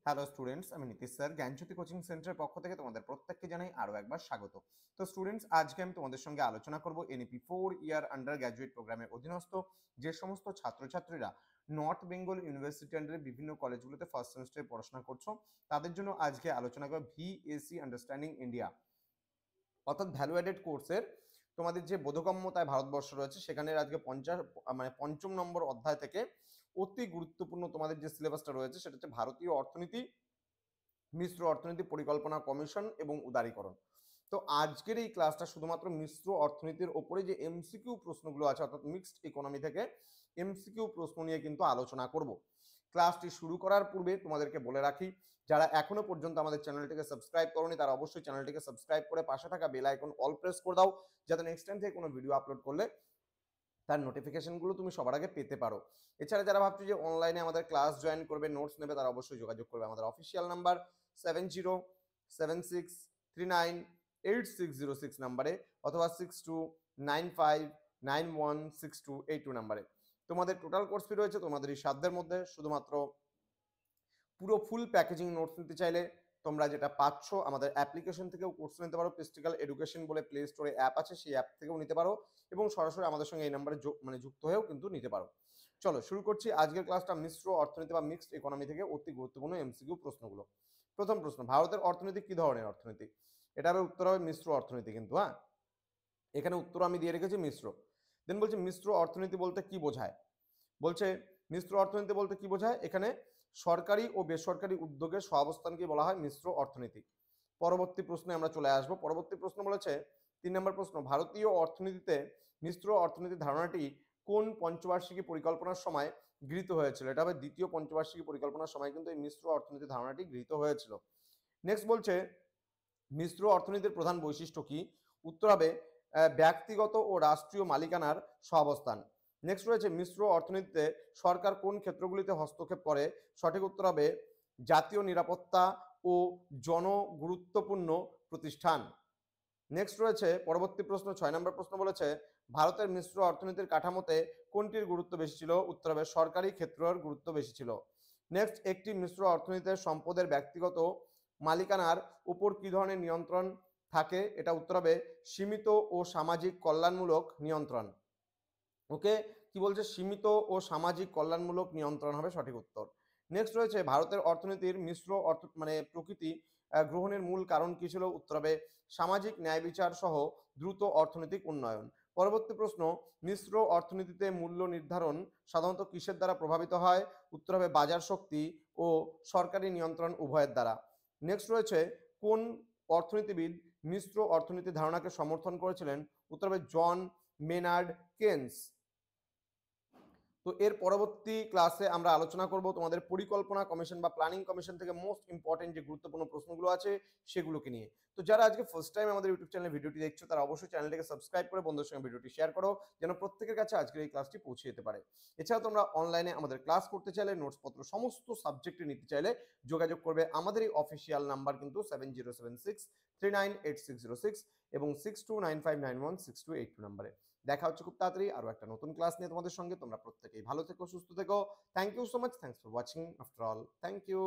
Hello students, আমি Nitish sir জ্ঞানজ্যোতি coaching সেন্টারের পক্ষ থেকে তোমাদের প্রত্যেককে জানাই আরও একবার স্বাগত। তো স্টুডেন্টস, আজকে আমি তোমাদের সঙ্গে আলোচনা করব এনইপি 4 ইয়ার আন্ডার গ্র্যাজুয়েট প্রোগ্রামের অধীনস্থ যে সমস্ত ছাত্রছাত্রীরা নর্থ বেঙ্গল ইউনিভার্সিটি আন্ডারে বিভিন্ন কলেজগুলোতে ফার্স্ট সেমিস্টারে পড়াশোনা করছো, তাদের জন্য আজকে আলোচনা করব ভিএসি আন্ডারস্ট্যান্ডিং ইন্ডিয়া, অর্থাৎ ভ্যালু অ্যাডেড কোর্সের তোমাদের যে বোধগম্যতায় ভারতবর্ষ রয়েছে সেখানে আজকে পঞ্চম নম্বর অধ্যায় থেকে অতি গুরুত্বপূর্ণ তোমাদের যে সিলেবাসটা রয়েছে সেটা হচ্ছে ভারতীয় অর্থনীতি, মিশ্র অর্থনীতি পরিকল্পনা কমিশন এবং উদারীকরণ। তো আজকের এই ক্লাসটা শুধুমাত্র মিশ্র অর্থনীতির ওপরে যে এমসিকিউ প্রশ্নগুলো আছে, অর্থাৎ মিক্সড ইকোনমি থেকে এমসিকিউ প্রশ্ন নিয়ে কিন্তু আলোচনা করব। ক্লাসটি শুরু করার পূর্বে তোমাদেরকে বলে রাখি, যারা এখনো পর্যন্ত আমাদের চ্যানেলটিকে সাবস্ক্রাইব করোনি তারা অবশ্যই চ্যানেলটিকে সাবস্ক্রাইব করে পাশে থাকা বেল আইকন অল প্রেস করে দাও, যাতে নেক্সট টাইম থেকে কোনো ভিডিও আপলোড করলে তার নোটিফিকেশনগুলো তুমি সবার আগে পেতে পারো। এছাড়া যারা ভাবছো যে অনলাইনে আমাদের ক্লাস জয়েন করবে, নোটস নেবে, তারা অবশ্যই যোগাযোগ করবে আমাদের অফিসিয়াল নাম্বার 7076398606 নাম্বারে অথবা 6295916282 নাম্বারে। তোমাদের টোটাল কোর্স ফি রয়েছে তোমাদের এই সাধ্যের মধ্যে। শুধুমাত্র পুরো ফুল প্যাকেজিং নোটস নিতে চাইলে তোমরা যেটা পাচ্ছ আমাদের অ্যাপ্লিকেশন থেকেও কোর্স নিতে পারো। প্রেস্টিক্যাল এডুকেশন বলে প্লে স্টোরে অ্যাপ আছে, সেই অ্যাপ থেকেও নিতে পারো এবং সরাসরি আমাদের সঙ্গে এই নাম্বারে যুক্ত হয়েও কিন্তু নিতে পারো। চলো শুরু করছি আজকের ক্লাসটা মিশ্র অর্থনীতি বা মিক্সড ইকোনমি থেকে অতি গুরুত্বপূর্ণ এমসিকিউ প্রশ্নগুলো। প্রথম প্রশ্ন, ভারতের অর্থনীতি কি ধরনের অর্থনীতি? এটা হবে উত্তর হবে মিশ্র অর্থনীতি, কিন্তু হ্যাঁ এখানে উত্তর আমি দিয়ে রেখেছি মিশ্র। দেন বলছে মিশ্র অর্থনীতি বলতে কি বোঝায়? বলছে মিশ্র অর্থনীতি বলতে কি বোঝায়, এখানে সরকারি ও বেসরকারি উদ্যোগের সহাবস্থানকে বলা হয় মিশ্র অর্থনীতি। পরবর্তী প্রশ্নে আমরা চলে আসবো। পরবর্তী প্রশ্ন বলেছে 3 নম্বর প্রশ্ন, ভারতীয় অর্থনীতিতে মিশ্র অর্থনীতির ধারণাটি কোন পঞ্চবার্ষিকী পরিকল্পনার সময় গৃহীত হয়েছিল? এটা হবে দ্বিতীয় পঞ্চবার্ষিকী পরিকল্পনার সময় কিন্তু এই মিশ্র অর্থনীতির ধারণাটি গৃহীত হয়েছিল। নেক্সট বলছে মিশ্র অর্থনীতির প্রধান বৈশিষ্ট্য কি? উত্তর হবে ব্যক্তিগত ও রাষ্ট্রীয় মালিকানার সহাবস্থান। নেক্সট রয়েছে মিশ্র অর্থনীতিতে সরকার কোন ক্ষেত্রগুলিতে হস্তক্ষেপ করে? সঠিক উত্তর হবে জাতীয় নিরাপত্তা ও জনগুরুত্বপূর্ণ প্রতিষ্ঠান। নেক্সট রয়েছে পরবর্তী প্রশ্ন 6 নম্বর প্রশ্ন বলেছে ভারতের মিশ্র অর্থনীতির কাঠামোতে কোনটির গুরুত্ব বেশি ছিল? উত্তর হবে সরকারি ক্ষেত্রের গুরুত্ব বেশি ছিল। নেক্সট, একটি মিশ্র অর্থনীতিতে সম্পদের ব্যক্তিগত মালিকানার উপর কি ধরনের নিয়ন্ত্রণ থাকে? এটা উত্তর হবে সীমিত ও সামাজিক কল্যাণমূলক নিয়ন্ত্রণ। ওকে, কি বলছে? সীমিত ও সামাজিক কল্যাণমূলক নিয়ন্ত্রণ হবে সঠিক উত্তর। নেক্সট রয়েছে ভারতের অর্থনীতির মিশ্র প্রকৃতি গ্রহণের মূল কারণ কি ছিল? উত্তর হবে সামাজিক ন্যায় বিচার সহ দ্রুত অর্থনৈতিক উন্নয়ন। পরবর্তী প্রশ্ন, মিশ্র অর্থনীতিতে মূল্য নির্ধারণ সাধারণত কিসের দ্বারা প্রভাবিত হয়? উত্তর হবে বাজার শক্তি ও সরকারি নিয়ন্ত্রণ উভয়ের দ্বারা। নেক্সট রয়েছে কোন অর্থনীতিবিদ মিশ্র অর্থনীতির ধারণাকে সমর্থন করেছিলেন? উত্তর হবে জন মেনার্ড কেন্স। তো এর পরবর্তী ক্লাসে আমরা আলোচনা করব তোমাদের পরিকল্পনা কমিশন বা প্ল্যানিং কমিশন থেকে মোস্ট ইম্পর্টেন্ট যে গুরুত্বপূর্ণ প্রশ্নগুলো আছে সেগুলোকে নিয়ে। তো যারা আজকে ফার্স্ট টাইম আমাদের ইউটিউব চ্যানেলে ভিডিওটি দেখছো তারা অবশ্যই চ্যানেলটিকে সাবস্ক্রাইব করে বন্ধুদের সঙ্গে ভিডিওটি শেয়ার করো, যেন প্রত্যেকের কাছে আজকের এই ক্লাসটি পৌঁছে যেতে পারে। এছাড়া তোমরা অনলাইনে আমাদের ক্লাস করতে চাইলে, নোটসপত্র সমস্ত সাবজেক্টে নিতে চাইলে যোগাযোগ করবে আমাদের এই অফিসিয়াল নাম্বার কিন্তু 7076398606 এবং 6295916282 নাম্বারে। দেখা হচ্ছে খুব তাড়াতাড়ি আরো একটা নতুন ক্লাস নিয়ে তোমাদের সঙ্গে। তোমরা প্রত্যেকেই ভালো থেকো, সুস্থ থেকো। Thank you so much. Thanks for watching after all. Thank you.